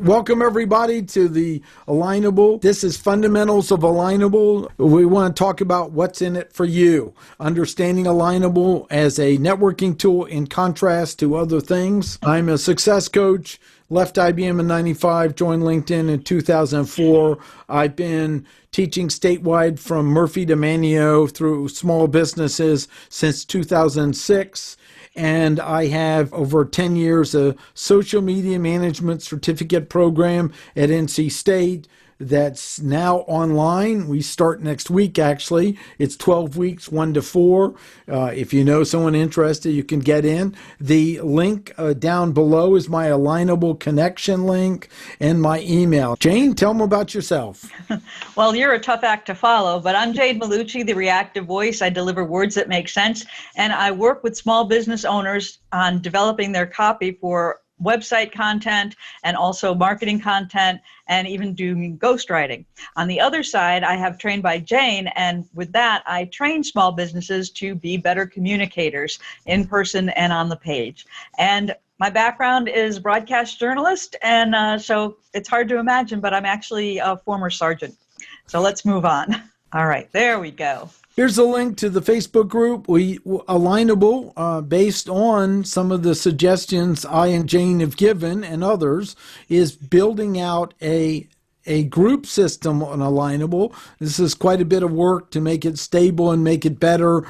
Welcome everybody to the Alignable. This is Fundamentals of Alignable. We want to talk about what's in it for you. Understanding Alignable as a networking tool in contrast to other things. I'm a success coach, left IBM in 95, joined LinkedIn in 2004. I've been teaching statewide from Murphy to Manio through small businesses since 2006. And I have over 10 years a social media management certificate program at NC State that's now online. We start next week, actually. It's 12 weeks, 1 to 4. If you know someone interested, you can get in. The link down below is my Alignable connection link and my email. Jane, tell them about yourself. Well, you're a tough act to follow, but I'm Jane Maulucci, the Reactive voice. I deliver words that make sense, and I work with small business owners on developing their copy for website content and also marketing content and even doing ghostwriting. On the other side, I have Trained by Jane, and with that, I train small businesses to be better communicators in person and on the page. And my background is broadcast journalist, and so it's hard to imagine, but I'm actually a former sergeant. So let's move on. All right, there we go. Here's a link to the Facebook group, Alignable, based on some of the suggestions I and Jane have given and others, is building out a group system on Alignable. This is quite a bit of work to make it stable and make it better.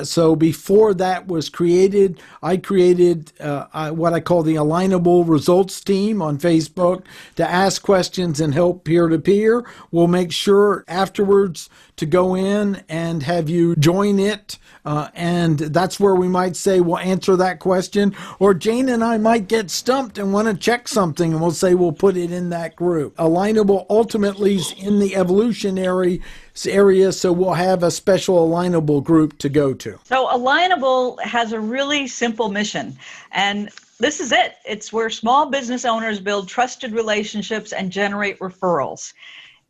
So before that was created, I created what I call the Alignable Results Team on Facebook to ask questions and help peer-to-peer. We'll make sure afterwards to go in and have you join it. And that's where we might say we'll answer that question. Or Jane and I might get stumped and want to check something, and we'll say we'll put it in that group. Alignable ultimately is in the evolutionary area, so we'll have a special Alignable group to go to. So Alignable has a really simple mission, and this is it. It's where small business owners build trusted relationships and generate referrals.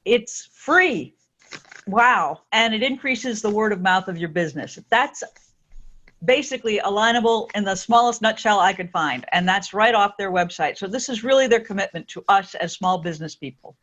It's free. Wow. And it increases the word of mouth of your business. That's basically Alignable in the smallest nutshell I could find. And that's right off their website. So this is really their commitment to us as small business people.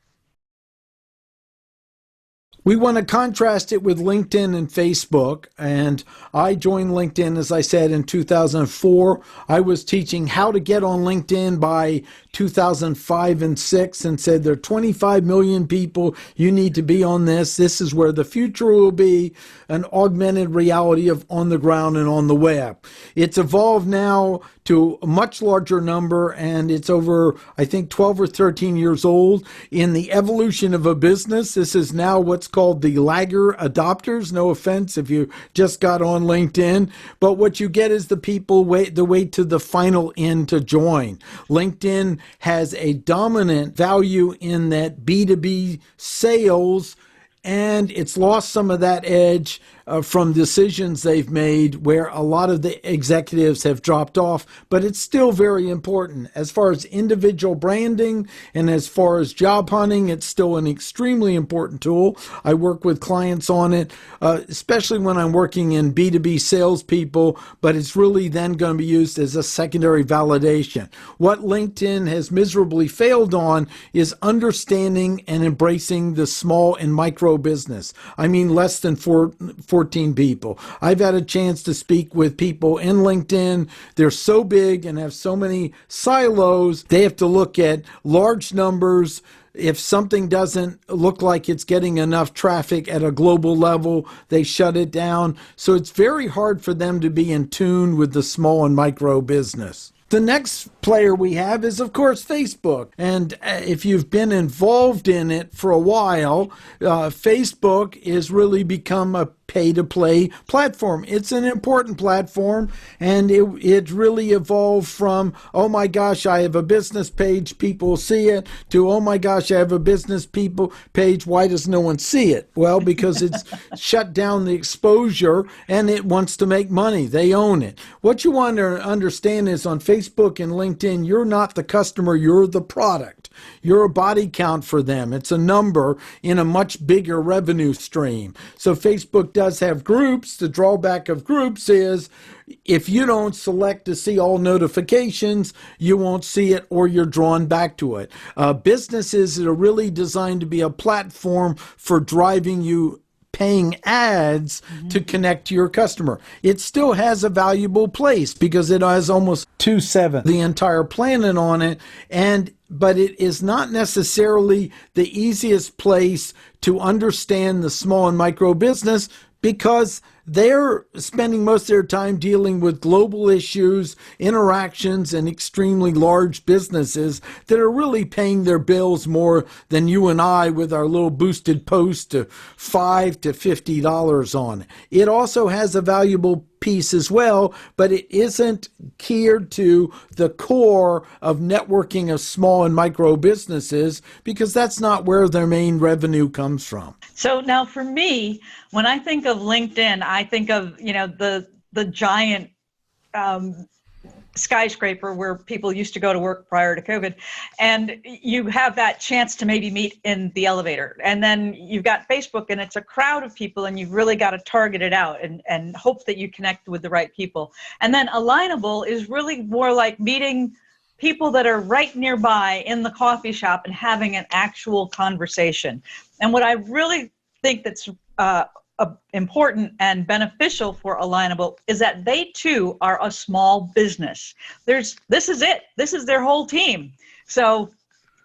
We want to contrast it with LinkedIn and Facebook, and I joined LinkedIn, as I said, in 2004. I was teaching how to get on LinkedIn by 2005 and 6 and said there are 25 million people, you need to be on this. This is where the future will be, an augmented reality of on the ground and on the web. It's evolved now to a much larger number, and it's over, I think, 12 or 13 years old. In the evolution of a business, this is now what's called the lagger adopters. No offense if you just got on LinkedIn, but what you get is the people wait to the final end to join. LinkedIn has a dominant value in that B2B sales, and it's lost some of that edge from decisions they've made where a lot of the executives have dropped off, but it's still very important. As far as individual branding and as far as job hunting, it's still an extremely important tool. I work with clients on it, especially when I'm working in B2B salespeople, but it's really then going to be used as a secondary validation. What LinkedIn has miserably failed on is understanding and embracing the small and micro business. I mean, less than 14 people. I've had a chance to speak with people in LinkedIn. They're so big and have so many silos. They have to look at large numbers. If something doesn't look like it's getting enough traffic at a global level, they shut it down. So it's very hard for them to be in tune with the small and micro business. The next player we have is, of course, Facebook. And if you've been involved in it for a while, Facebook has really become a pay-to-play platform. It's an important platform, and it really evolved from, oh my gosh, I have a business page, people see it, to, oh my gosh, I have a business page, why does no one see it? Well, because it's shut down the exposure, and it wants to make money. They own it. What you want to understand is on Facebook and LinkedIn, you're not the customer, you're the product. You're a body count for them. It's a number in a much bigger revenue stream. So Facebook does does have groups. The drawback of groups is if you don't select to see all notifications, you won't see it or you're drawn back to it. Businesses are really designed to be a platform for driving you paying ads to connect to your customer. It still has a valuable place because it has almost 2.7 the entire planet on it, but it is not necessarily the easiest place to understand the small and micro business because they're spending most of their time dealing with global issues, interactions, and extremely large businesses that are really paying their bills more than you and I with our little boosted post to $5 to $50 on it. It also has a valuable piece as well, but it isn't geared to the core of networking of small and micro businesses because that's not where their main revenue comes from. So now for me, when I think of LinkedIn, I think of, the giant skyscraper where people used to go to work prior to COVID. And you have that chance to maybe meet in the elevator. And then you've got Facebook and it's a crowd of people and you've really got to target it out and hope that you connect with the right people. And then Alignable is really more like meeting people that are right nearby in the coffee shop and having an actual conversation. And what I really think that's important and beneficial for Alignable is that they too are a small business. This is it. This is their whole team. So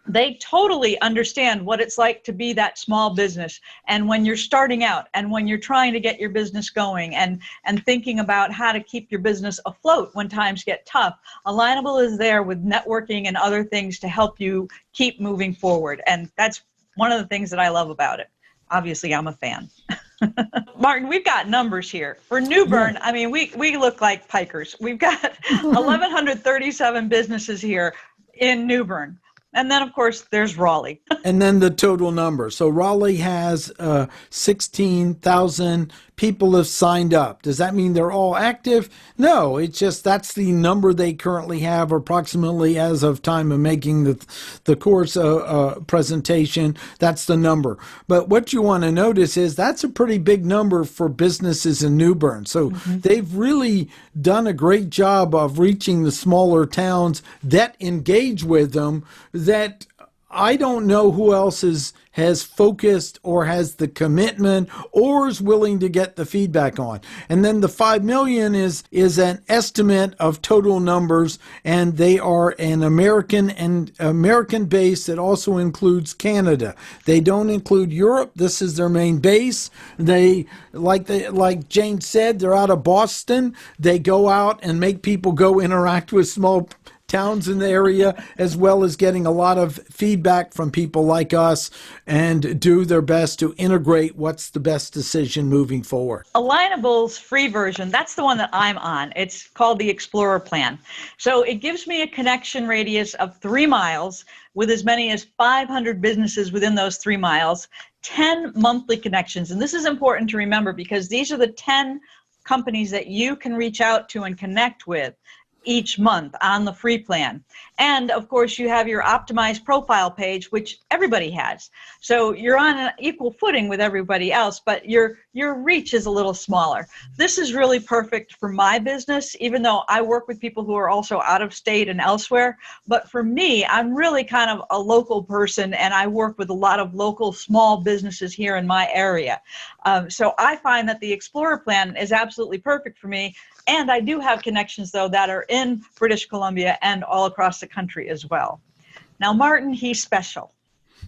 they totally understand what it's like to be that small business. And when you're starting out and when you're trying to get your business going and thinking about how to keep your business afloat when times get tough, Alignable is there with networking and other things to help you keep moving forward. And that's one of the things that I love about it. Obviously, I'm a fan. Martin, we've got numbers here. For New Bern, I mean, we look like pikers. We've got 1,137 businesses here in New Bern. And then, of course, there's Raleigh. And then the total number. So Raleigh has 16,000 people have signed up. Does that mean they're all active? No, it's just that's the number they currently have approximately as of time of making the course presentation. That's the number. But what you want to notice is that's a pretty big number for businesses in New Bern. So they've really done a great job of reaching the smaller towns that engage with them that I don't know who else has focused or has the commitment or is willing to get the feedback on. And then the 5 million is an estimate of total numbers, and they are an American base that also includes Canada. They don't include Europe. This is their main base. They like Jane said, they're out of Boston. They go out and make people go interact with small towns in the area, as well as getting a lot of feedback from people like us and do their best to integrate what's the best decision moving forward. Alignable's free version, that's the one that I'm on. It's called the Explorer Plan. So it gives me a connection radius of 3 miles with as many as 500 businesses within those 3 miles, 10 monthly connections. And this is important to remember because these are the 10 companies that you can reach out to and connect with each month on the free plan. And of course you have your optimized profile page, which everybody has. So you're on an equal footing with everybody else, but your reach is a little smaller. This is really perfect for my business, even though I work with people who are also out of state and elsewhere. But for me, I'm really kind of a local person and I work with a lot of local small businesses here in my area. So I find that the Explorer Plan is absolutely perfect for me. And I do have connections, though, that are in British Columbia and all across the country as well. Now, Martin, he's special.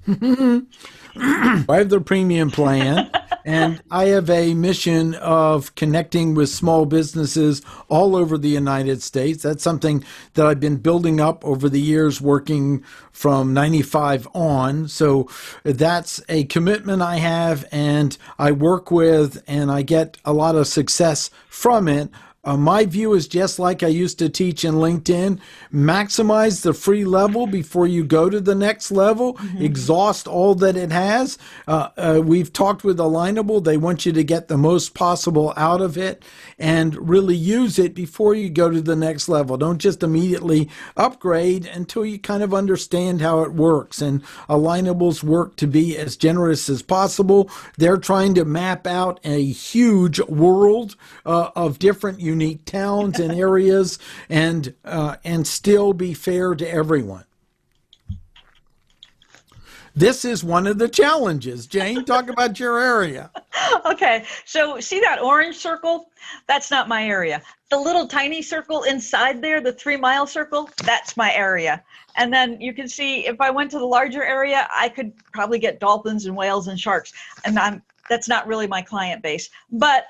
I have the premium plan, and I have a mission of connecting with small businesses all over the United States. That's something that I've been building up over the years, working from 95 on. So that's a commitment I have, and I work with, and I get a lot of success from it. My view is just like I used to teach in LinkedIn. Maximize the free level before you go to the next level. Exhaust all that it has. We've talked with Alignable. They want you to get the most possible out of it and really use it before you go to the next level. Don't just immediately upgrade until you kind of understand how it works. And Alignable's work to be as generous as possible. They're trying to map out a huge world of different unique towns and areas, and still be fair to everyone. This is one of the challenges. Jane, talk about your area. Okay, so see that orange circle? That's not my area. The little tiny circle inside there, the 3-mile circle, that's my area. And then you can see if I went to the larger area, I could probably get dolphins and whales and sharks. And that's not really my client base. But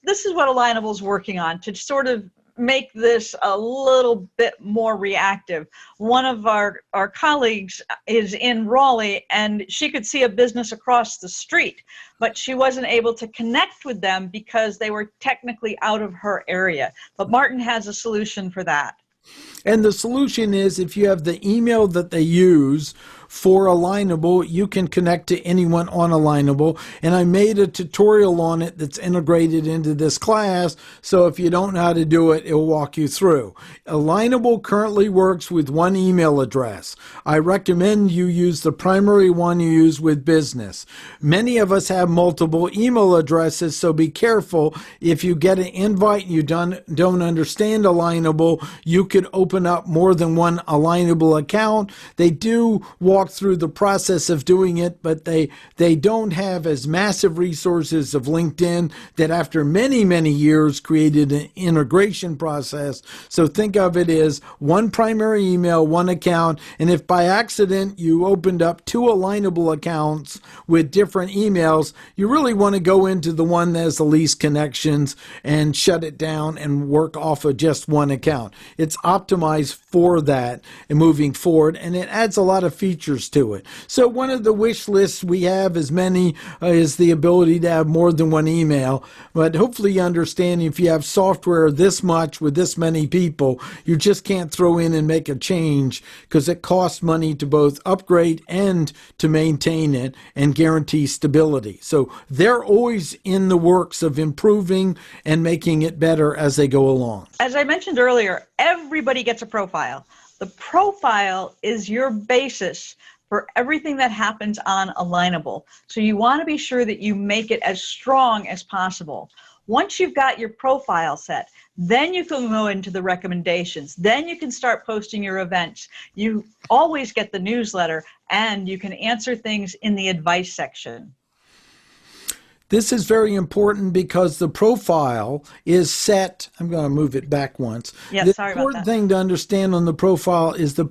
this is what Alignable's working on to sort of make this a little bit more reactive. One of our colleagues is in Raleigh, and she could see a business across the street, but she wasn't able to connect with them because they were technically out of her area. But Martin has a solution for that. And the solution is, if you have the email that they use for Alignable, you can connect to anyone on Alignable. And I made a tutorial on it that's integrated into this class. So if you don't know how to do it, it'll walk you through. Alignable currently works with one email address. I recommend you use the primary one you use with business. Many of us have multiple email addresses, so be careful. If you get an invite and you don't understand Alignable, you could open up more than one Alignable account. They do walk through the process of doing it, but they don't have as massive resources of LinkedIn that after many, many years created an integration process. So think of it as one primary email, one account, and if by accident you opened up 2 Alignable accounts with different emails, you really want to go into the one that has the least connections and shut it down and work off of just one account. It's optimized for that and moving forward, and it adds a lot of features to it. So one of the wish lists we have is the ability to have more than one email, but hopefully you understand if you have software this much with this many people, you just can't throw in and make a change because it costs money to both upgrade and to maintain it and guarantee stability. So they're always in the works of improving and making it better as they go along. As I mentioned earlier, everybody gets a profile. The profile is your basis for everything that happens on Alignable. So you want to be sure that you make it as strong as possible. Once you've got your profile set, then you can go into the recommendations. Then you can start posting your events. You always get the newsletter, and you can answer things in the advice section. This is very important because the profile is set. I'm going to move it back once. Yes, sorry about that. The important thing to understand on the profile is the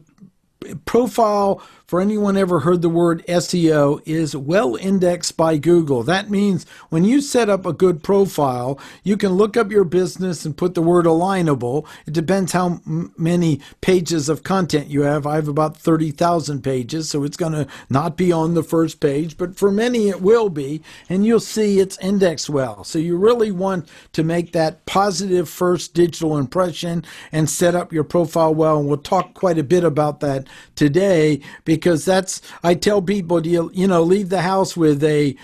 profile, for anyone ever heard the word SEO, is well indexed by Google. That means when you set up a good profile, you can look up your business and put the word Alignable. It depends how many pages of content you have. I have about 30,000 pages, so it's going to not be on the first page, but for many it will be, and you'll see it's indexed well. So you really want to make that positive first digital impression and set up your profile well, and we'll talk quite a bit about that today, because I tell people, leave the house with a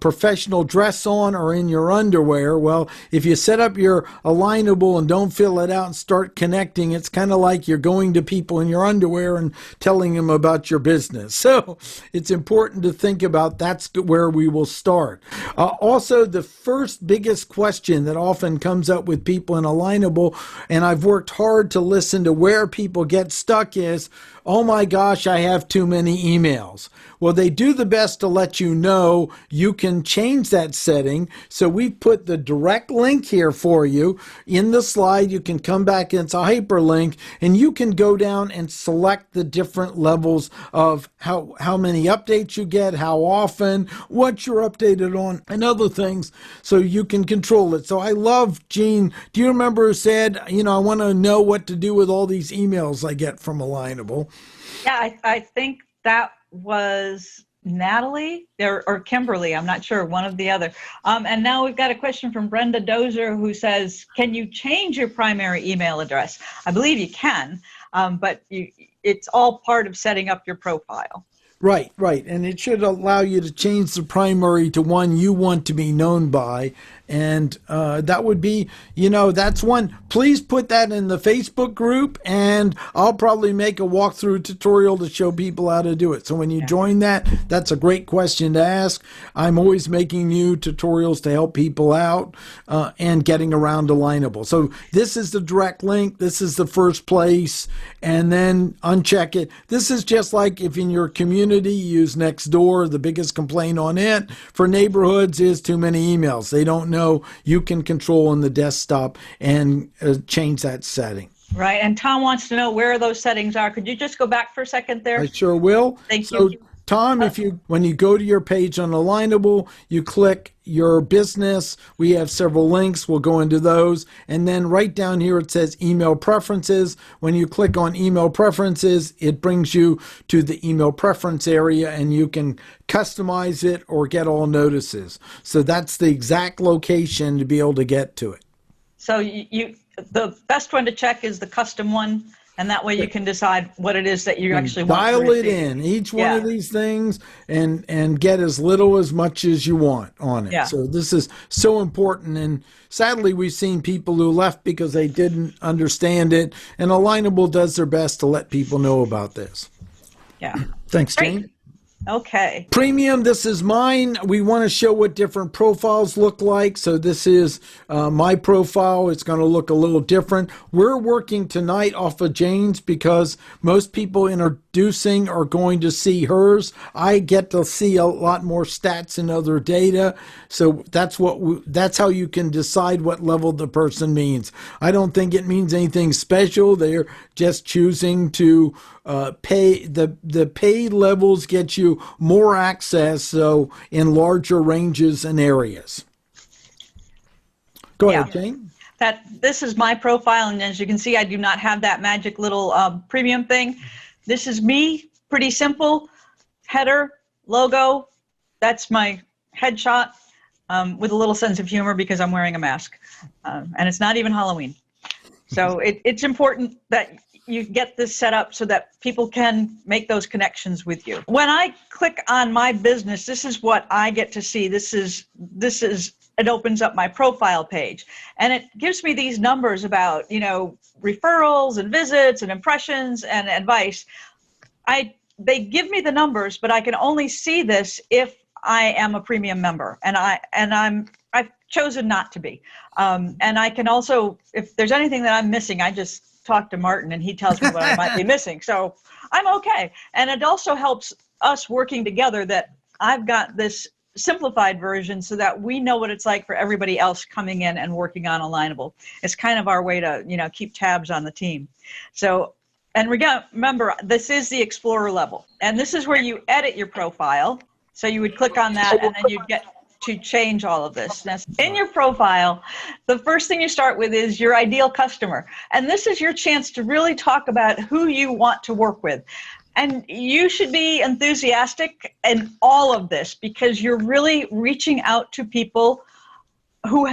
professional dress on or in your underwear. Well, if you set up your Alignable and don't fill it out and start connecting, it's kind of like you're going to people in your underwear and telling them about your business. So it's important to think about that's where we will start. Also, the first biggest question that often comes up with people in Alignable, and I've worked hard to listen to where people get stuck, is, oh my gosh, I have too many emails. Well, they do the best to let you know you can change that setting. So we've put the direct link here for you in the slide. You can come back, and it's a hyperlink, and you can go down and select the different levels of how many updates you get, how often, what you're updated on, and other things, so you can control it. So I love, Gene, do you remember who said, I want to know what to do with all these emails I get from Alignable? Yeah, I think that was Natalie or Kimberly, I'm not sure, one of the other. And now we've got a question from Brenda Dozer who says, can you change your primary email address? I believe you can, but it's all part of setting up your profile. Right, right. And it should allow you to change the primary to one you want to be known by. And that would be, that's one. Please put that in the Facebook group, and I'll probably make a walkthrough tutorial to show people how to do it. So when you join that, that's a great question to ask. I'm always making new tutorials to help people out and getting around Alignable. So this is the direct link. This is the first place, and then uncheck it. This is just like if in your community you use Nextdoor. The biggest complaint on it for neighborhoods is too many emails. They don't know you can control on the desktop and change that setting. Right. And Tom wants to know where those settings are. Could you just go back for a second there? I sure will. Thank you. Tom, when you go to your page on Alignable, you click your business. We have several links. We'll go into those. And then right down here, it says email preferences. When you click on email preferences, it brings you to the email preference area, and you can customize it or get all notices. So that's the exact location to be able to get to it. So the best one to check is the custom one. And that way you can decide what it is that you actually want to dial it receive. in, each one of these things, and get as little as much as you want on it. Yeah. So this is so important. And sadly, we've seen people who left because they didn't understand it. And Alignable does their best to let people know about this. Yeah. Thanks, Great. Jane. Okay. Premium, this is mine. We want to show what different profiles look like. So this is my profile. It's going to look a little different. We're working tonight off of Jane's because most people introducing are going to see hers. I get to see a lot more stats and other data. So that's how you can decide what level the person means. I don't think it means anything special. They're just choosing to pay. The paid levels get you more access, so in larger ranges and areas. Go ahead, Jane. This is my profile, and as you can see, I do not have that magic little premium thing. This is me, pretty simple. Header, logo, that's my headshot, with a little sense of humor because I'm wearing a mask, and it's not even Halloween. So it's important that you get this set up so that people can make those connections with you. When I click on my business, this is what I get to see. It opens up my profile page, and it gives me these numbers about, referrals and visits and impressions and advice. They give me the numbers, but I can only see this if I am a premium member, and I've chosen not to be. And I can also, if there's anything that I'm missing, I just talk to Martin and he tells me what I might be missing. So I'm okay. And it also helps us working together that I've got this simplified version so that we know what it's like for everybody else coming in and working on Alignable. It's kind of our way to, keep tabs on the team. So, and remember, this is the Explorer level. And this is where you edit your profile. So you would click on that and then you'd get to change all of this. Now, in your profile, the first thing you start with is your ideal customer. And this is your chance to really talk about who you want to work with. And you should be enthusiastic in all of this because you're really reaching out to people who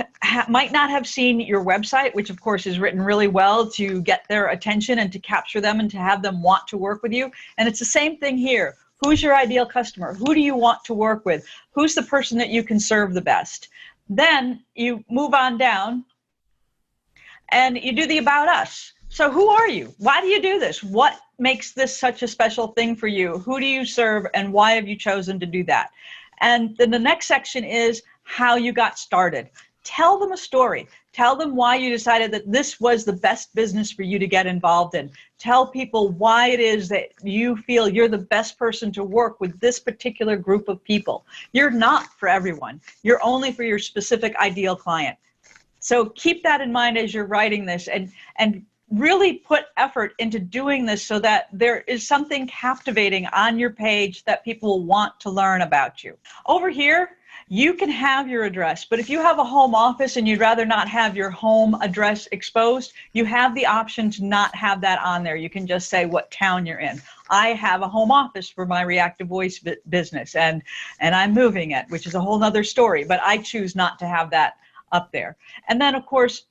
might not have seen your website, which of course is written really well to get their attention and to capture them and to have them want to work with you. And it's the same thing here. Who's your ideal customer? Who do you want to work with? Who's the person that you can serve the best? Then you move on down and you do the About Us. So who are you? Why do you do this? What makes this such a special thing for you? Who do you serve and why have you chosen to do that? And then the next section is how you got started. Tell them a story. Tell them why you decided that this was the best business for you to get involved in. Tell people why it is that you feel you're the best person to work with this particular group of people. You're not for everyone. You're only for your specific ideal client. So keep that in mind as you're writing this and really put effort into doing this so that there is something captivating on your page that people will want to learn about you. Over here, You can have your address, but if you have a home office and you'd rather not have your home address exposed, you have the option to not have that on there. You can just say what town you're in. I have a home office for my Reactive Voice business, and I'm moving it, which is a whole nother story, but I choose not to have that up there. And then, of course,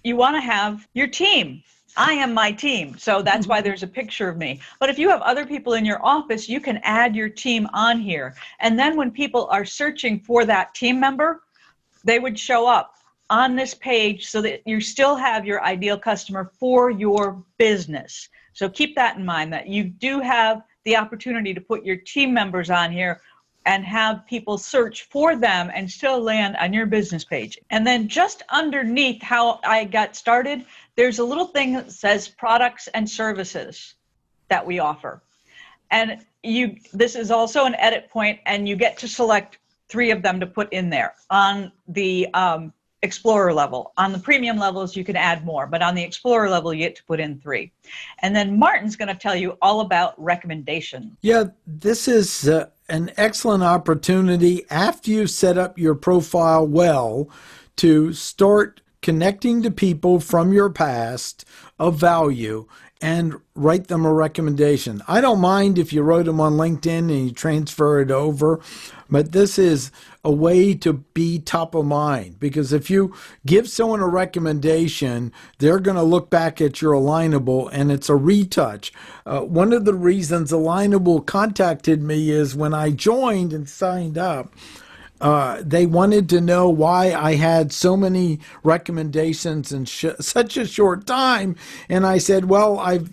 you want to have your team. I am my team, so that's why there's a picture of me. But if you have other people in your office, you can add your team on here. And then when people are searching for that team member, they would show up on this page so that you still have your ideal customer for your business. So keep that in mind, that you do have the opportunity to put your team members on here and have people search for them and still land on your business page. And then just underneath how I got started, there's a little thing that says products and services that we offer. And this is also an edit point, and you get to select 3 of them to put in there on the Explorer level. On the premium levels, you can add more, but on the Explorer level, you get to put in 3. And then Martin's going to tell you all about recommendations. Yeah, this is an excellent opportunity after you set up your profile well to start connecting to people from your past of value and write them a recommendation. I don't mind if you wrote them on LinkedIn and you transfer it over, but this is a way to be top of mind, because if you give someone a recommendation, they're going to look back at your Alignable and it's a retouch. One of the reasons Alignable contacted me is when I joined and signed up, they wanted to know why I had so many recommendations in such a short time. And I said, well, I've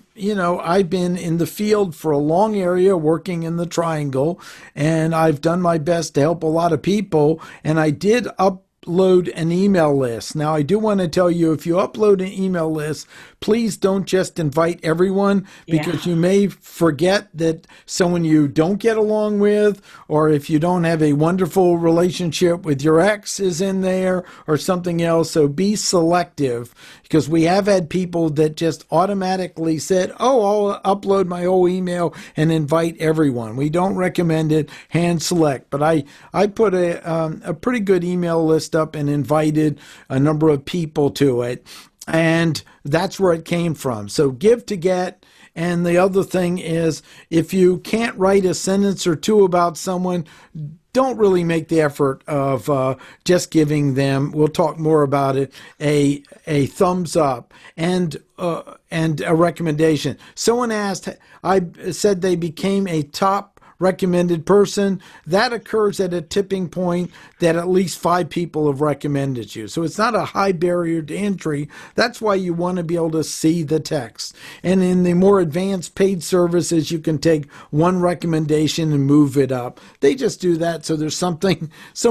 been in the field for a long area working in the triangle, and I've done my best to help a lot of people. And I did upload an email list. Now, I do want to tell you, if you upload an email list, please don't just invite everyone, because you may forget that someone you don't get along with, or if you don't have a wonderful relationship with your ex is in there or something else. So be selective, because we have had people that just automatically said, oh, I'll upload my whole email and invite everyone. We don't recommend it, hand select. But I put a pretty good email list up and invited a number of people to it. And that's where it came from. So give to get. And the other thing is, if you can't write a sentence or 2 about someone, don't really make the effort of just giving them, we'll talk more about it, a thumbs up and a recommendation. Someone asked, I said they became a top recommended person. That occurs at a tipping point that at least 5 people have recommended you. So it's not a high barrier to entry. That's why you want to be able to see the text. And in the more advanced paid services, you can take 1 recommendation and move it up. They just do that so there's some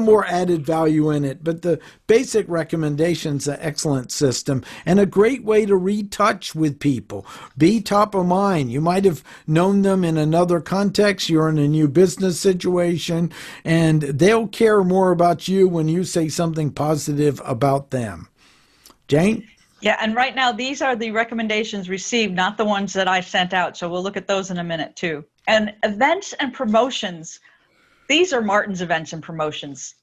more added value in it. But the basic recommendation's an excellent system and a great way to retouch with people. Be top of mind. You might have known them in another context. You're in a new business situation, and they'll care more about you when you say something positive about them. Jane? Yeah, and right now these are the recommendations received, not the ones that I sent out. So we'll look at those in a minute too. And events and promotions. These are Martin's events and promotions.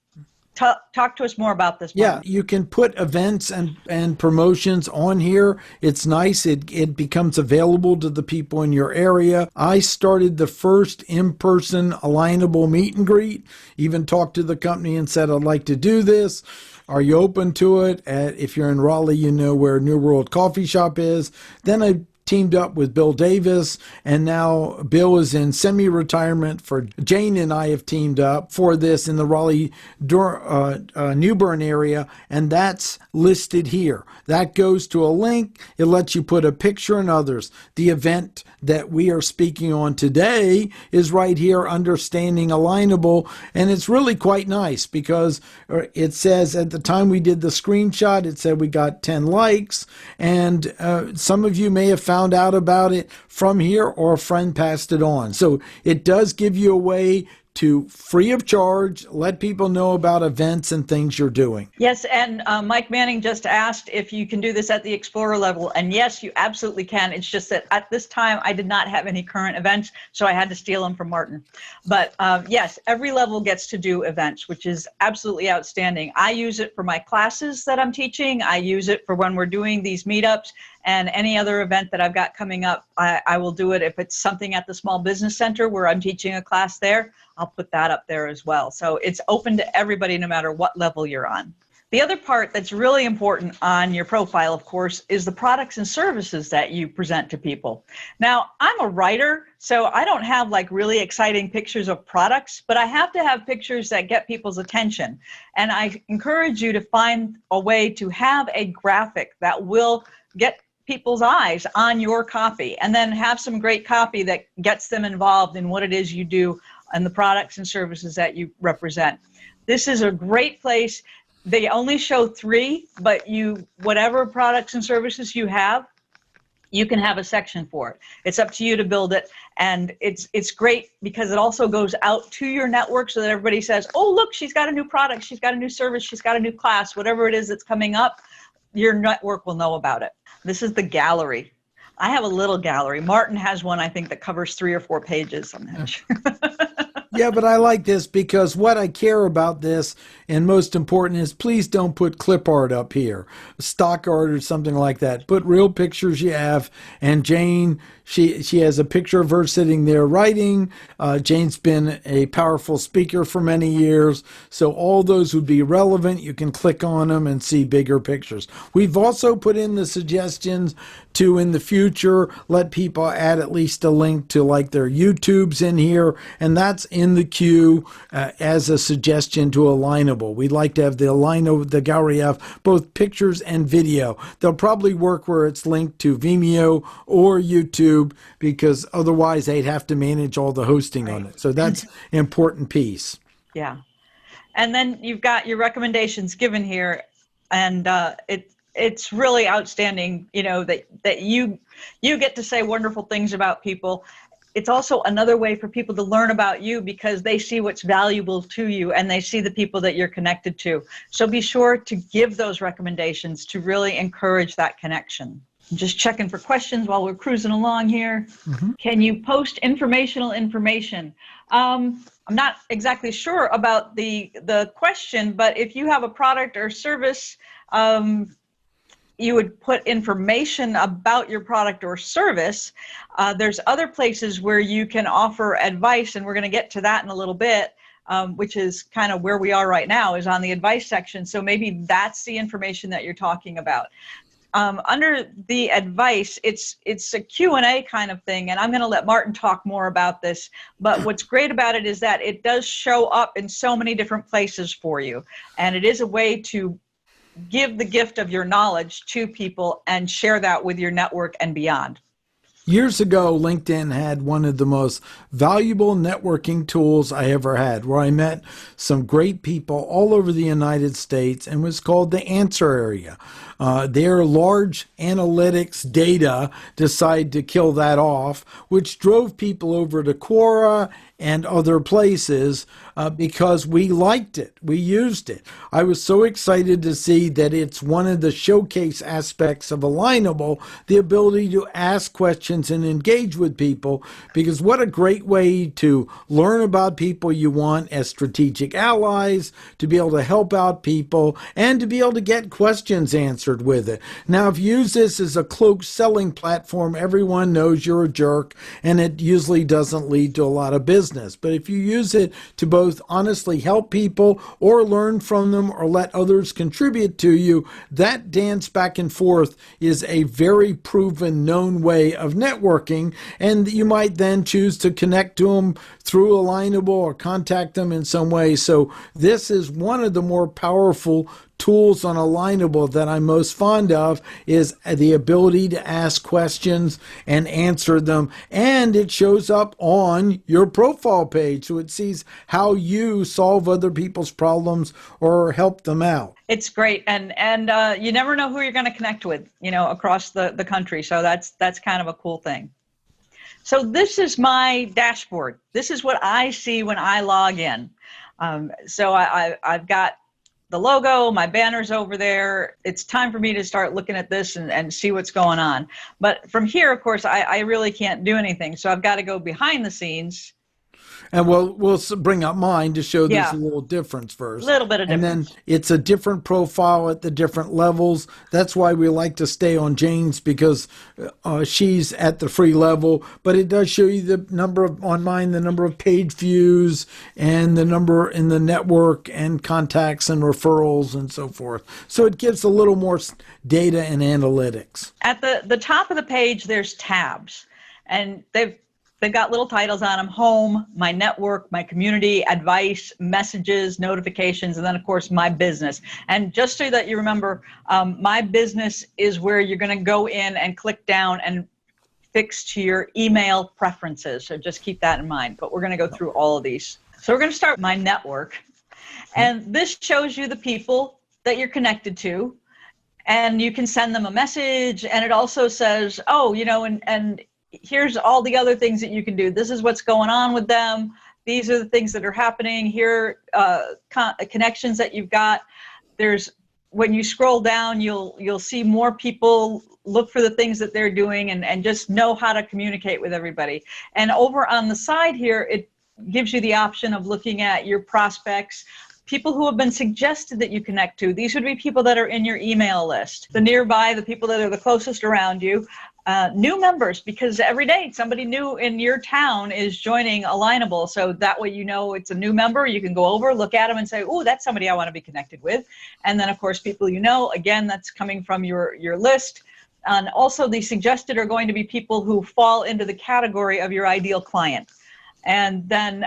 Talk to us more about this, Martin. Yeah, you can put events and promotions on here. It's nice. It becomes available to the people in your area. I started the first in-person Alignable meet and greet, even talked to the company and said, I'd like to do this. Are you open to it? If you're in Raleigh, you know where New World Coffee Shop is. Then I teamed up with Bill Davis, and now Bill is in semi-retirement. For Jane and I have teamed up for this in the Raleigh New Bern area, and that's listed here. That goes to a link. It lets you put a picture and others. The event that we are speaking on today is right here, Understanding Alignable, and it's really quite nice because it says at the time we did the screenshot, it said we got 10 likes, and some of you may have found out about it from here, or a friend passed it on. So it does give you a way to, free of charge, let people know about events and things you're doing. Yes, and Mike Manning just asked if you can do this at the Explorer level, and yes, you absolutely can. It's just that at this time, I did not have any current events, so I had to steal them from Martin. But yes, every level gets to do events, which is absolutely outstanding. I use it for my classes that I'm teaching. I use it for when we're doing these meetups, and any other event that I've got coming up, I will do it. If it's something at the Small Business Center where I'm teaching a class there, I'll put that up there as well. So it's open to everybody, no matter what level you're on. The other part that's really important on your profile, of course, is the products and services that you present to people. Now, I'm a writer, so I don't have like really exciting pictures of products, but I have to have pictures that get people's attention. And I encourage you to find a way to have a graphic that will get people's eyes on your copy, and then have some great copy that gets them involved in what it is you do and the products and services that you represent. This is a great place. They only show 3, but whatever products and services you have, you can have a section for it. It's up to you to build it, and it's great because it also goes out to your network so that everybody says, oh, look, she's got a new product, she's got a new service, she's got a new class, whatever it is that's coming up, your network will know about it. This is the gallery. I have a little gallery. Martin has one, I think, that covers 3 or 4 pages. I'm not sure. Yeah, but I like this because what I care about this, and most important, is please don't put clip art up here, stock art or something like that. Put real pictures you have. And Jane, she has a picture of her sitting there writing. Jane's been a powerful speaker for many years, so all those would be relevant. You can click on them and see bigger pictures. We've also put in the suggestions to, in the future, let people add at least a link to like their YouTubes in here, and that's in the queue as a suggestion to Alignable. We'd like to have the gallery have both pictures and video. They'll probably work where it's linked to Vimeo or YouTube, because otherwise they'd have to manage all the hosting on it. So that's an important piece. Yeah. And then you've got your recommendations given here, and it's really outstanding, that you get to say wonderful things about people. It's also another way for people to learn about you because they see what's valuable to you and they see the people that you're connected to. So be sure to give those recommendations to really encourage that connection. I'm just checking for questions while we're cruising along here. Mm-hmm. Can you post informational information? I'm not exactly sure about the question, but if you have a product or service, you would put information about your product or service. There's other places where you can offer advice, and we're going to get to that in a little bit, which is kind of where we are right now, is on the advice section. So maybe that's the information that you're talking about. Under the advice, it's a Q&A kind of thing, and I'm going to let Martin talk more about this. But what's great about it is that it does show up in so many different places for you, and it is a way to give the gift of your knowledge to people and share that with your network and beyond. Years ago, LinkedIn had one of the most valuable networking tools I ever had, where I met some great people all over the United States, and was called the Answer Area. Their large analytics data decided to kill that off, which drove people over to Quora and other places because we liked it. We used it. I was so excited to see that it's one of the showcase aspects of Alignable, the ability to ask questions and engage with people, because what a great way to learn about people you want as strategic allies, to be able to help out people, and to be able to get questions answered with it. Now, if you use this as a cloak selling platform, everyone knows you're a jerk, and it usually doesn't lead to a lot of business. But if you use it to both honestly help people or learn from them or let others contribute to you, that dance back and forth is a very proven, known way of networking. And you might then choose to connect to them through Alignable or contact them in some way. So this is one of the more powerful tools on Alignable that I'm most fond of, is the ability to ask questions and answer them. And it shows up on your profile page, so it sees how you solve other people's problems or help them out. It's great. And you never know who you're going to connect with, across the country. So that's kind of a cool thing. So this is my dashboard. This is what I see when I log in. So I've got the logo, my banner's over there. It's time for me to start looking at this and see what's going on. But from here, of course, I really can't do anything. So I've got to go behind the scenes. And we'll bring up mine to show there's Yeah. a little difference first. A little bit of and difference. then it's a different profile at the different levels. That's why we like to stay on Jane's, because she's at the free level. But it does show you the number of, on mine, the number of page views and the number in the network and contacts and referrals and so forth. So it gives a little more data and analytics. At the top of the page, there's tabs. And they've got little titles on them: home, my network, my community, advice, messages, notifications, and then, of course, my business. And just so that you remember, my business is where you're going to go in and click down and fix to your email preferences. So just keep that in mind. But we're going to go through all of these. So we're going to start my network. And this shows you the people that you're connected to. And you can send them a message. And it also says, oh, you know, and here's all the other things that you can do. This is what's going on with them. These are the things that are happening. Here connections that you've got. There's, when you scroll down, you'll see more people. Look for the things that they're doing and just know how to communicate with everybody. And over on the side here, it gives you the option of looking at your prospects, people who have been suggested that you connect to. These would be people that are in your email list. The nearby, the people that are the closest around you. New members, because every day somebody new in your town is joining Alignable. So that way you know it's a new member. You can go over, look at them and say, oh, that's somebody I want to be connected with. And then, of course, people you know, again, that's coming from your list. And also the suggested are going to be people who fall into the category of your ideal client. And then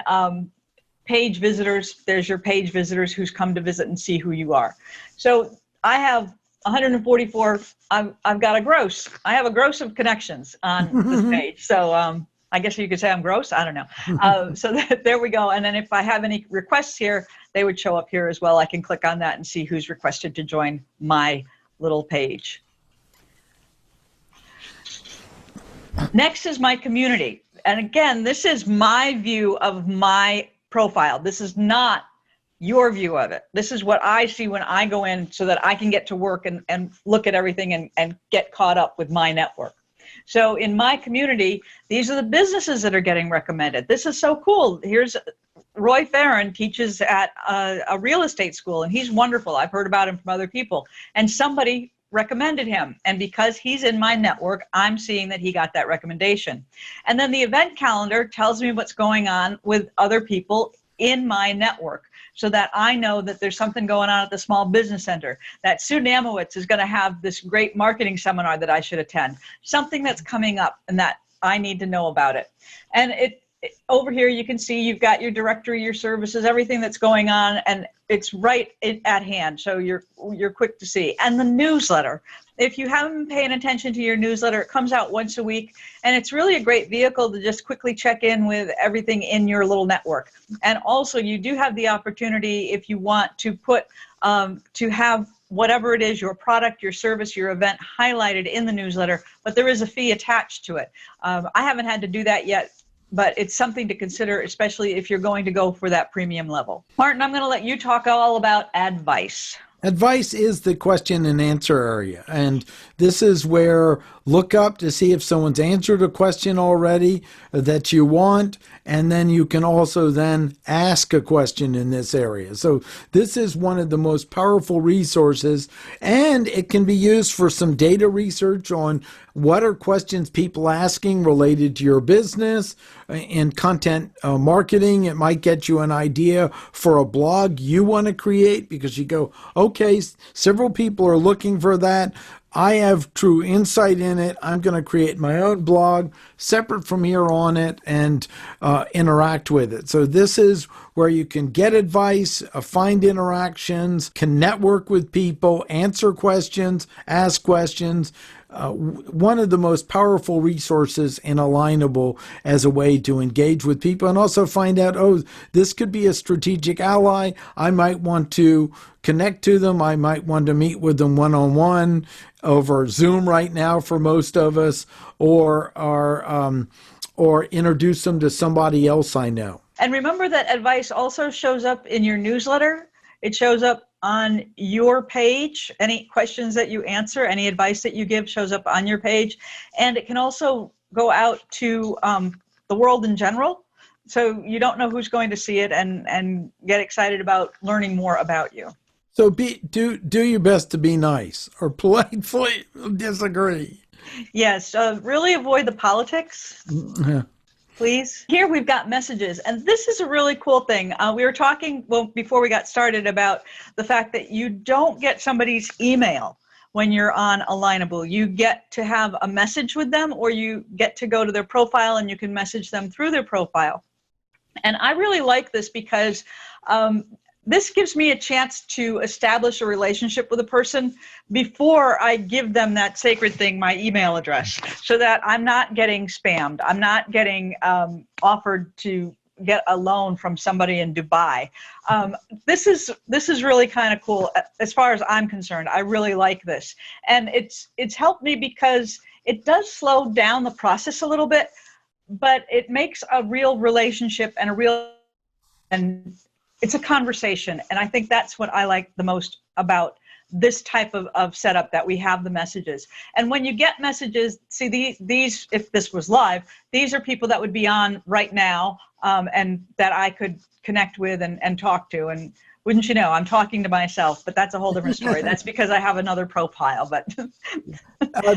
page visitors, there's your page visitors who's come to visit and see who you are. So I have 144. I've got a gross. I have a gross of connections on this page. So I guess you could say I'm gross. I don't know. So there we go. And then if I have any requests here, they would show up here as well. I can click on that and see who's requested to join my little page. Next is my community. And again, this is my view of my profile. This is not your view of it. This is what I see when I go in so that I can get to work and look at everything and get caught up with my network. So in my community, these are the businesses that are getting recommended. This is so cool. Here's Roy Farron, teaches at a real estate school, and he's wonderful. I've heard about him from other people. And somebody recommended him. And because he's in my network, I'm seeing that he got that recommendation. And then the event calendar tells me what's going on with other people in my network, so that I know that there's something going on at the Small Business Center, that Sue Namowitz is going to have this great marketing seminar that I should attend, something that's coming up and that I need to know about it. And over here, you can see you've got your directory, your services, everything that's going on, and it's right at hand. So you're quick to see. And the newsletter. If you haven't been paying attention to your newsletter, it comes out once a week, and it's really a great vehicle to just quickly check in with everything in your little network. And also, you do have the opportunity, if you want to put, to have whatever it is, your product, your service, your event highlighted in the newsletter, but there is a fee attached to it. I haven't had to do that yet, but it's something to consider, especially if you're going to go for that premium level. Martin, I'm going to let you talk all about advice. Advice is the question and answer area. And this is where look up to see if someone's answered a question already that you want. And then you can also then ask a question in this area. So this is one of the most powerful resources, and it can be used for some data research on what are questions people asking related to your business and content marketing. It might get you an idea for a blog you want to create, because you go, okay, several people are looking for that. I have true insight in it. I'm going to create my own blog separate from here on it and interact with it. So this is where you can get advice, find interactions, can network with people, answer questions, ask questions. One of the most powerful resources in Alignable as a way to engage with people and also find out, oh, this could be a strategic ally. I might want to connect to them. I might want to meet with them one-on-one over Zoom right now for most of us, or or introduce them to somebody else I know. And remember that advice also shows up in your newsletter. It shows up on your page. Any questions that you answer, any advice that you give shows up on your page. And it can also go out to the world in general. So you don't know who's going to see it and get excited about learning more about you. So do your best to be nice or politely disagree. Yes, really avoid the politics. Yeah. Please. Here we've got messages, and this is a really cool thing. We were talking, before we got started, about the fact that you don't get somebody's email when you're on Alignable. You get to have a message with them, or you get to go to their profile and you can message them through their profile. And I really like this because this gives me a chance to establish a relationship with a person before I give them that sacred thing, my email address, so that I'm not getting spammed. I'm not getting offered to get a loan from somebody in Dubai. This is really kind of cool as far as I'm concerned. I really like this. And it's helped me because it does slow down the process a little bit, but it makes a real relationship and it's a conversation. And I think that's what I like the most about this type of setup, that we have the messages. And when you get messages, see these, if this was live, these are people that would be on right now and that I could connect with and talk to. And wouldn't you know, I'm talking to myself, but that's a whole different story. That's because I have another profile. But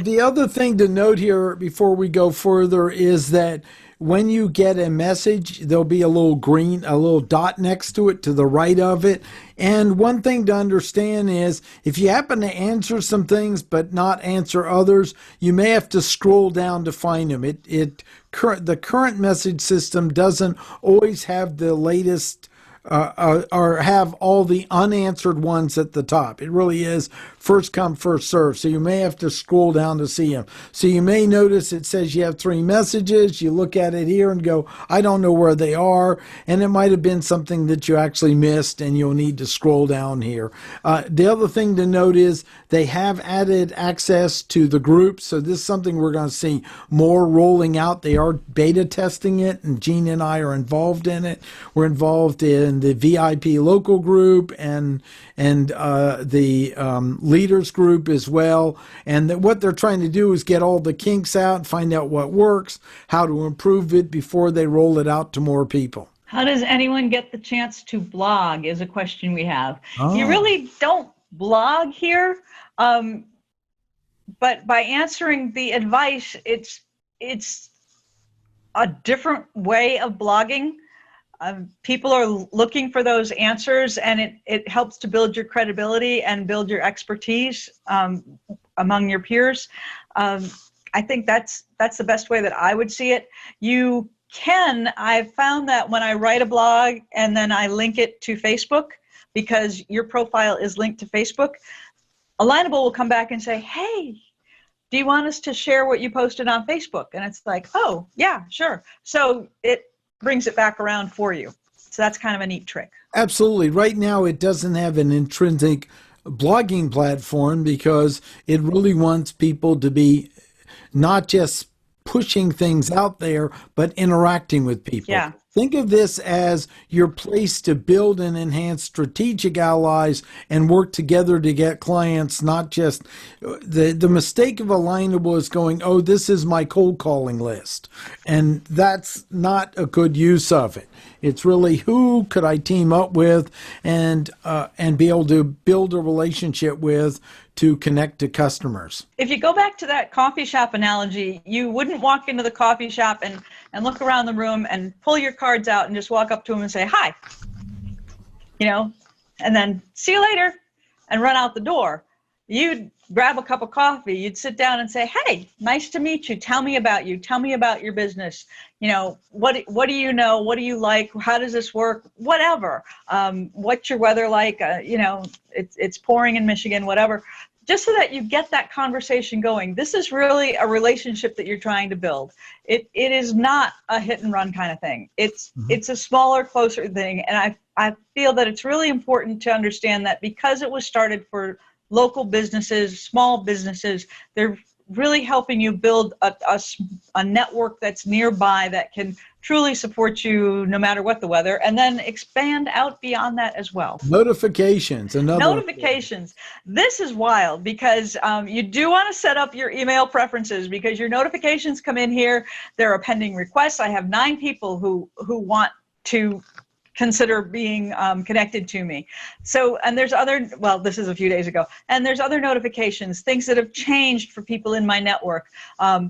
the other thing to note here before we go further is that when you get a message, there'll be a little dot next to it to the right of it. And one thing to understand is if you happen to answer some things but not answer others, you may have to scroll down to find them. The current message system doesn't always have the latest or have all the unanswered ones at the top. It really is first come, first serve. So you may have to scroll down to see them. So you may notice it says you have 3 messages. You look at it here and go, I don't know where they are. And it might have been something that you actually missed and you'll need to scroll down here. The other thing to note is they have added access to the groups. So this is something we're going to see more rolling out. They are beta testing it, and Gene and I are involved in it. We're involved in the VIP local group and the leaders group as well. And what they're trying to do is get all the kinks out and find out what works, how to improve it before they roll it out to more people. How does anyone get the chance to blog is a question we have. Oh. You really don't blog here, but by answering the advice, it's a different way of blogging. People are looking for those answers, and it helps to build your credibility and build your expertise among your peers. I think that's the best way that I would see it. I've found that when I write a blog and then I link it to Facebook, because your profile is linked to Facebook, Alignable will come back and say, hey, do you want us to share what you posted on Facebook? And it's like, oh, yeah, sure. So it brings it back around for you. So that's kind of a neat trick. Absolutely. Right now, it doesn't have an intrinsic blogging platform because it really wants people to be not just pushing things out there, but interacting with people. Yeah. Think of this as your place to build and enhance strategic allies and work together to get clients, not just the mistake of Alignable is going, oh, this is my cold calling list. And that's not a good use of it. It's really who could I team up with and be able to build a relationship with to connect to customers. If you go back to that coffee shop analogy, you wouldn't walk into the coffee shop and look around the room and pull your cards out and just walk up to them and say, hi, and then see you later and run out the door. You'd grab a cup of coffee, you'd sit down and say, hey, nice to meet you. Tell me about you. Tell me about your business. What do you know? What do you like? How does this work? Whatever. What's your weather like? It's pouring in Michigan, whatever. Just so that you get that conversation going. This is really a relationship that you're trying to build. It is not a hit and run kind of thing. It's a smaller, closer thing. And I feel that it's really important to understand that because it was started for local businesses, small businesses, they're really helping you build a network that's nearby that can truly support you no matter what the weather, and then expand out beyond that as well. Notifications, Notifications. This is wild because you do want to set up your email preferences, because your notifications come in here. There are pending requests. I have 9 people who want to consider being connected to me. So, and there's other, well, this is a few days ago, and there's other notifications, things that have changed for people in my network.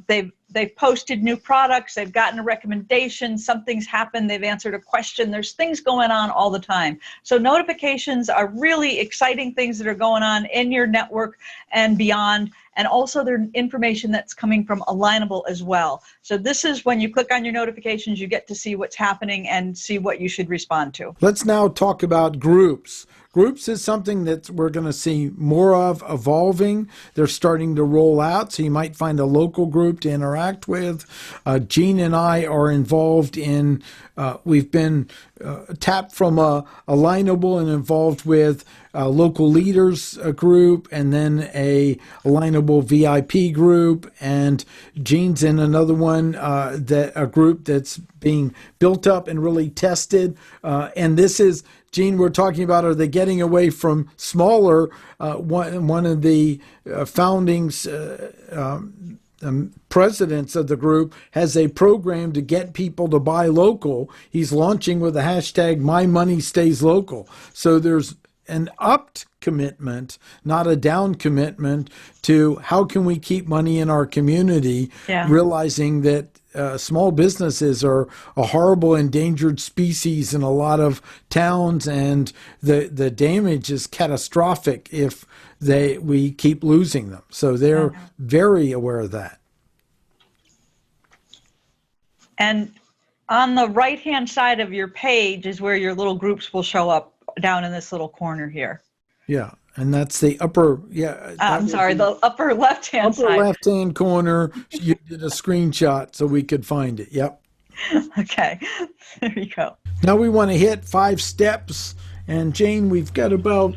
They've posted new products, they've gotten a recommendation, something's happened, they've answered a question. There's things going on all the time. So notifications are really exciting things that are going on in your network and beyond. And also there's information that's coming from Alignable as well. So this is when you click on your notifications, you get to see what's happening and see what you should respond to. Let's now talk about groups. Groups is something that we're going to see more of evolving. They're starting to roll out, so you might find a local group to interact with. Jean and I are involved in, we've been tapped from Alignable and involved with local leaders group, and then a Alignable VIP group, and Jean's in another one, a group that's being built up and really tested. And this is, Jean, we're talking about, are they getting away from smaller? One of the foundings presidents of the group has a program to get people to buy local. He's launching with the hashtag My Money Stays Local. So there's an upped commitment, not a down commitment, to how can we keep money in our community, realizing that small businesses are a horrible endangered species in a lot of towns, and the damage is catastrophic if we keep losing them. So they're very aware of that. And on the right-hand side of your page is where your little groups will show up down in this little corner here. Yeah. And that's the upper, I'm sorry, the upper left-hand side. Upper left-hand corner, you did a screenshot so we could find it. Yep. Okay, there you go. Now we want to hit 5 steps. And Jane, we've got about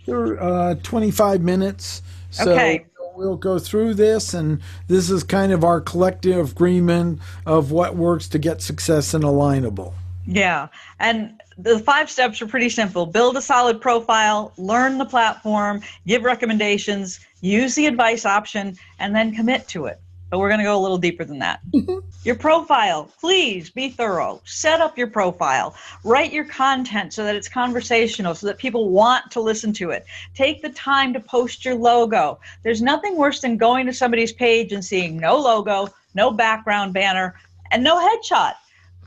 25 minutes. So okay. We'll go through this, and this is kind of our collective agreement of what works to get success in Alignable. Yeah, and the 5 steps are pretty simple. Build a solid profile, learn the platform, give recommendations, use the advice option, and then commit to it. But we're going to go a little deeper than that. Your profile, please be thorough. Set up your profile. Write your content so that it's conversational, so that people want to listen to it. Take the time to post your logo. There's nothing worse than going to somebody's page and seeing no logo, no background banner, and no headshot.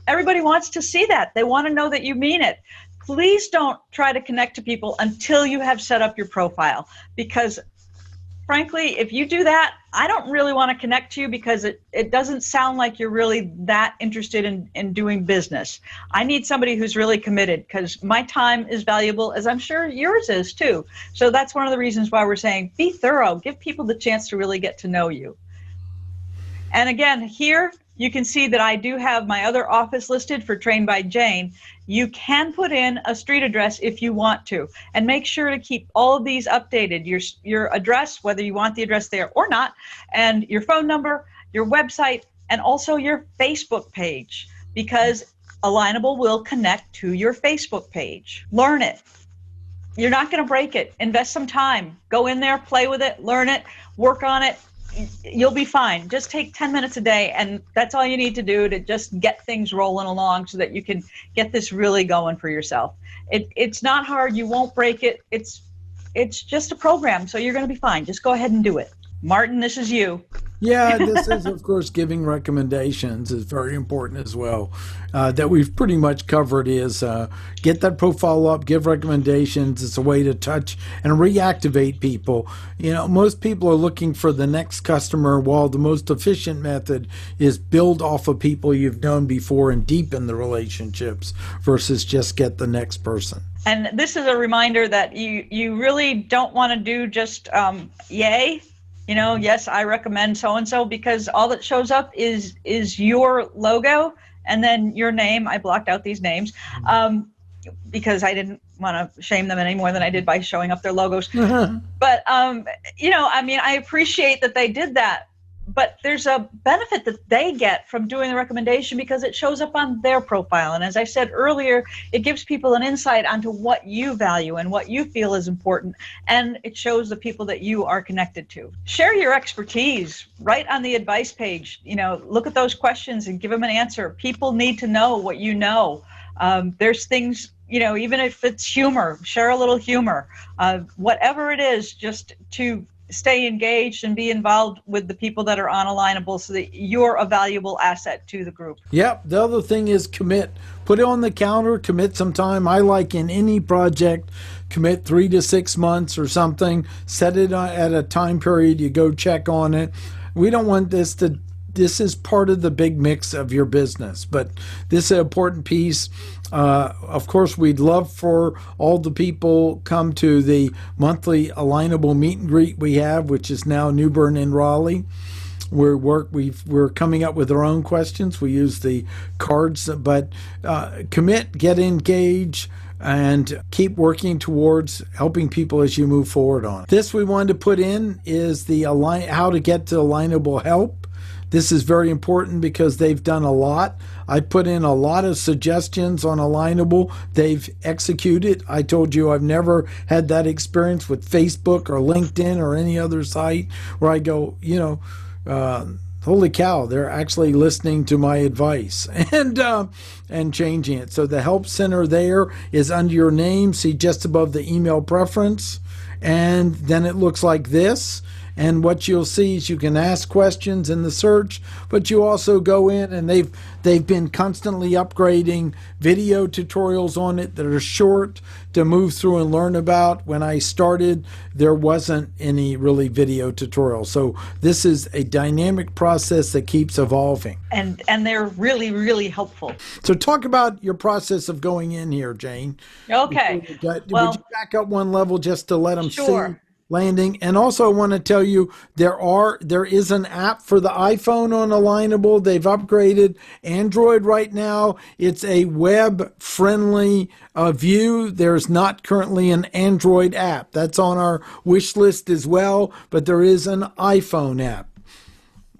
Everybody wants to see that. They want to know that you mean it. Please don't try to connect to people until you have set up your profile, because frankly, if you do that, I don't really want to connect to you, because it doesn't sound like you're really that interested in doing business. I need somebody who's really committed, because my time is valuable, as I'm sure yours is too. So that's one of the reasons why we're saying be thorough. Give people the chance to really get to know you. And again, here you can see that I do have my other office listed for Trained by Jane. You can put in a street address if you want to, and make sure to keep all of these updated. Your address, whether you want the address there or not, and your phone number, your website, and also your Facebook page, because Alignable will connect to your Facebook page. Learn it. You're not going to break it. Invest some time. Go in there, play with it, learn it, work on it. You'll be fine. Just take 10 minutes a day, and that's all you need to do to just get things rolling along so that you can get this really going for yourself. It's not hard. You won't break it. It's just a program, so you're going to be fine. Just go ahead and do it. Martin, this is you. Yeah, this is, of course, giving recommendations is very important as well. That we've pretty much covered is get that profile up, give recommendations. It's a way to touch and reactivate people. You know, most people are looking for the next customer, while the most efficient method is build off of people you've known before and deepen the relationships versus just get the next person. And this is a reminder that you really don't want to do just yay. You know, yes, I recommend so-and-so, because all that shows up is your logo and then your name. I blocked out these names because I didn't want to shame them any more than I did by showing up their logos. But, you know, I mean, I appreciate that they did that, but there's a benefit that they get from doing the recommendation because it shows up on their profile. And as I said earlier, it gives people an insight onto what you value and what you feel is important. And it shows the people that you are connected to. Share your expertise right on the advice page. Look at those questions and give them an answer. People need to know what you know. There's things, even if it's humor, share a little humor, whatever it is, just to stay engaged and be involved with the people that are on Alignable so that you're a valuable asset to the group. Yep. The other thing is commit. Put it on the calendar, commit some time. I like in any project, commit 3 to 6 months or something. Set it at a time period. You go check on it. We don't want this is part of the big mix of your business, but this is an important piece. Of course, we'd love for all the people come to the monthly Alignable meet and greet we have, which is now Newbern and Raleigh. We're coming up with our own questions. We use the cards, but commit, get engaged, and keep working towards helping people as you move forward on it. This we wanted to put in is the how to get to Alignable help. This is very important because they've done a lot. I put in a lot of suggestions on Alignable. They've executed. I told you I've never had that experience with Facebook or LinkedIn or any other site where I go, holy cow, they're actually listening to my advice and changing it. So the help center there is under your name. See just above the email preference. And then it looks like this. And what you'll see is you can ask questions in the search, but you also go in and they've been constantly upgrading video tutorials on it that are short to move through and learn about. When I started, there wasn't any really video tutorials. So this is a dynamic process that keeps evolving. And they're really, really helpful. So talk about your process of going in here, Jane. Okay. Would you back up one level just to let them sure. see? Landing. And also I want to tell you there is an app for the iPhone on Alignable. They've upgraded Android right now. It's a web friendly view. There's not currently an Android app. That's on our wish list as well, but there is an iPhone app.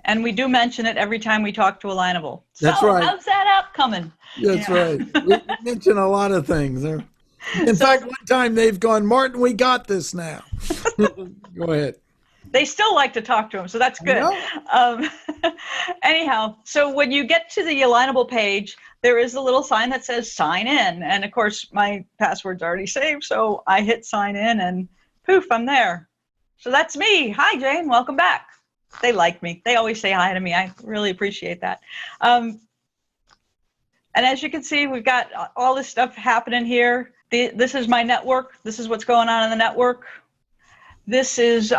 And we do mention it every time we talk to Alignable. That's right. How's that app coming? That's right. We mention a lot of things. In fact, one time they've gone, Martin, we got this now. Go ahead. They still like to talk to him, so that's good. Anyhow, so when you get to the Alignable page, there is a little sign that says sign in. And of course, my password's already saved, so I hit sign in and poof, I'm there. So that's me. Hi, Jane. Welcome back. They like me. They always say hi to me. I really appreciate that. And as you can see, we've got all this stuff happening here. This is my network. This is what's going on in the network. This is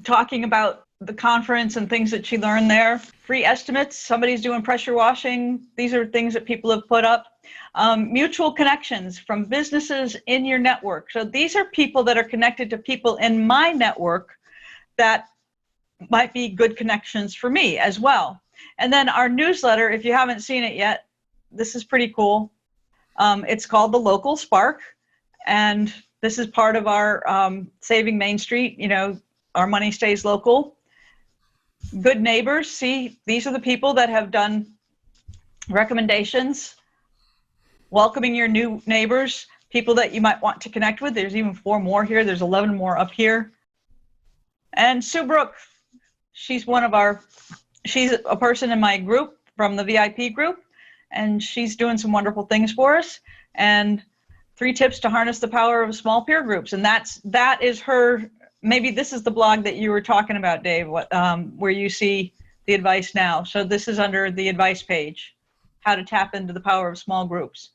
talking about the conference and things that she learned there. Free estimates. Somebody's doing pressure washing. These are things that people have put up. Mutual connections from businesses in your network. So these are people that are connected to people in my network that might be good connections for me as well. And then our newsletter, if you haven't seen it yet, this is pretty cool. It's called the Local Spark, and this is part of our Saving Main Street. Our money stays local. Good neighbors. See, these are the people that have done recommendations. Welcoming your new neighbors, people that you might want to connect with. There's even 4 more here. There's 11 more up here. And Sue Brooke, she's a person in my group from the VIP group. And she's doing some wonderful things for us. And 3 tips to harness the power of small peer groups. And that is her. Maybe this is the blog that you were talking about, Dave, where you see the advice now. So this is under the advice page, how to tap into the power of small groups.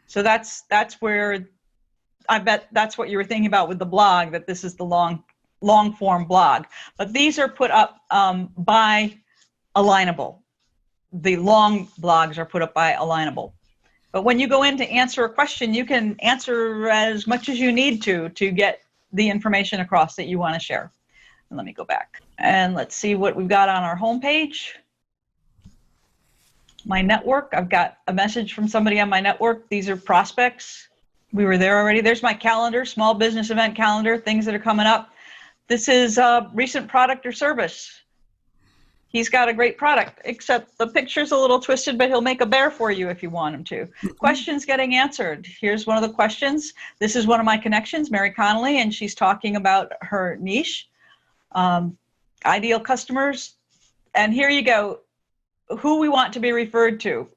So that's where I bet that's what you were thinking about with the blog, that this is the long form blog. But these are put up by Alignable. The long blogs are put up by Alignable. But when you go in to answer a question, you can answer as much as you need to get the information across that you want to share. And let me go back. And let's see what we've got on our homepage. My network, I've got a message from somebody on my network. These are prospects. We were there already. There's my calendar, small business event calendar, things that are coming up. This is a recent product or service. he's got a great product, except the picture's a little twisted, but he'll make a bear for you if you want him to. Questions getting answered. Here's one of the questions. This is one of my connections, Mary Connolly, and she's talking about her niche, ideal customers. And here you go, who we want to be referred to.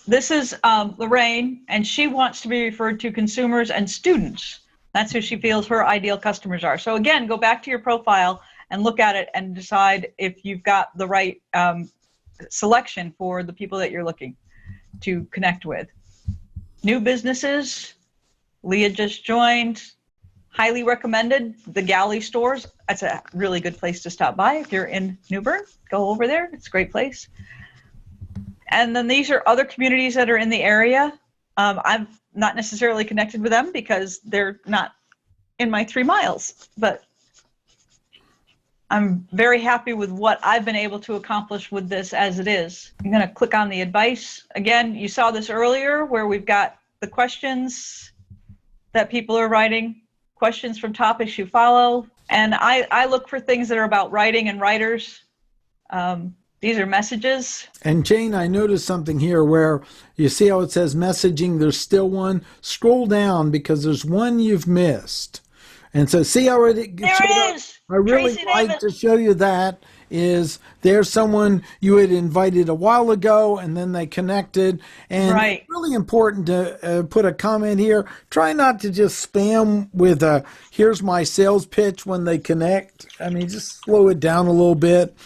This is Lorraine, and she wants to be referred to consumers and students. That's who she feels her ideal customers are. So again, go back to your profile and look at it and decide if you've got the right selection for the people that you're looking to connect with. New businesses, Leah just joined, highly recommended, the Galley stores. That's a really good place to stop by. If you're in New Bern, go over there, it's a great place. And then these are other communities that are in the area. I'm not necessarily connected with them because they're not in my 3 miles, but I'm very happy with what I've been able to accomplish with this as it is. I'm going to click on the advice. Again, you saw this earlier where we've got the questions that people are writing, questions from topics you follow. And I look for things that are about writing and writers. These are messages. And Jane, I noticed something here where you see how it says messaging, there's still one. Scroll down because there's one you've missed. And so see how it there it is. I really Tracy like Davis. to show you that is there's someone you had invited a while ago and then they connected. And right. It's really important to put a comment here. Try not to just spam with here's my sales pitch when they connect. I mean, just slow it down a little bit.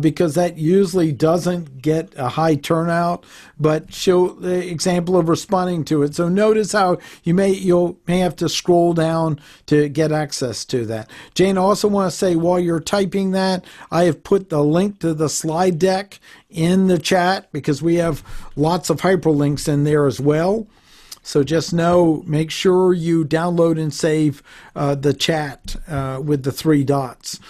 Because that usually doesn't get a high turnout, but show the example of responding to it. So notice how you may have to scroll down to get access to that. Jane, I also want to say while you're typing that, I have put the link to the slide deck in the chat because we have lots of hyperlinks in there as well. So just make sure you download and save the chat with the 3 dots.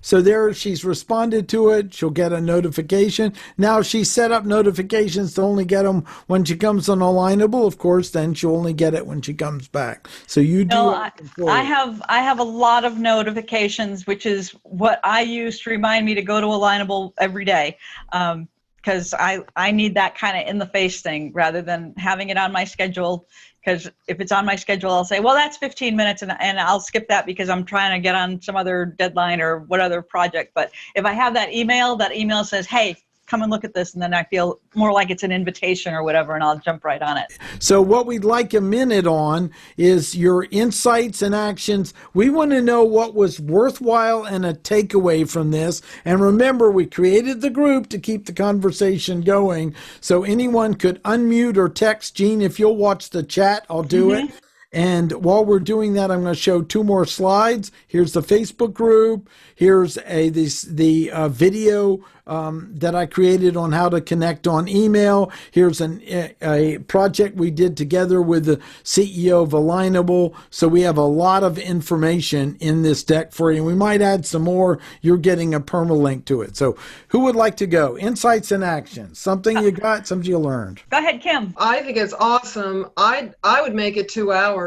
So there, she's responded to it. She'll get a notification. Now, she's set up notifications to only get them when she comes on Alignable. Of course, then she'll only get it when she comes back. So you do. I have a lot of notifications, which is what I use to remind me to go to Alignable every day. Because I need that kind of in the face thing rather than having it on my schedule. Because if it's on my schedule, I'll say, well, that's 15 minutes, and I'll skip that because I'm trying to get on some other deadline or what other project. But if I have that email says, hey, come and look at this, and then I feel more like it's an invitation or whatever, and I'll jump right on it. So what we'd like a minute on is your insights and actions. We want to know what was worthwhile and a takeaway from this. And remember, we created the group to keep the conversation going. So anyone could unmute or text. Jean, if you'll watch the chat, I'll do it. And while we're doing that, I'm going to show 2 more slides. Here's the Facebook group. Here's the video that I created on how to connect on email. Here's a project we did together with the CEO of Alignable. So we have a lot of information in this deck for you. And we might add some more. You're getting a permalink to it. So who would like to go? Insights and actions. Something you got, something you learned. Go ahead, Kim. I think it's awesome. I would make it 2 hours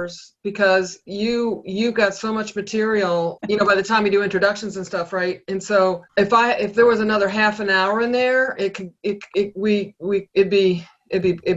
because you got so much material, by the time you do introductions and stuff, right? And so if there was another half an hour in there, it'd be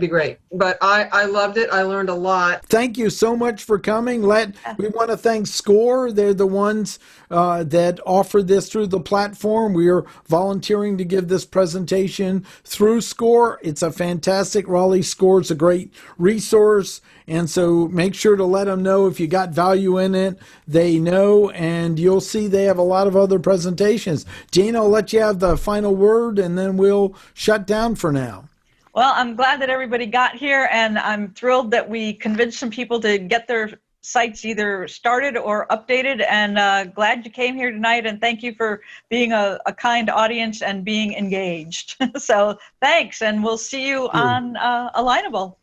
great. But I loved it. I learned a lot. Thank you so much for coming. We want to thank SCORE. They're the ones that offer this through the platform. We are volunteering to give this presentation through SCORE. It's a fantastic Raleigh. SCORE is a great resource. And so make sure to let them know if you got value in it. They know, and you'll see they have a lot of other presentations. Jane, I'll let you have the final word, and then we'll shut down for now. Well, I'm glad that everybody got here, and I'm thrilled that we convinced some people to get their sites either started or updated, and glad you came here tonight, and thank you for being a kind audience and being engaged. So thanks, and we'll see you on Alignable.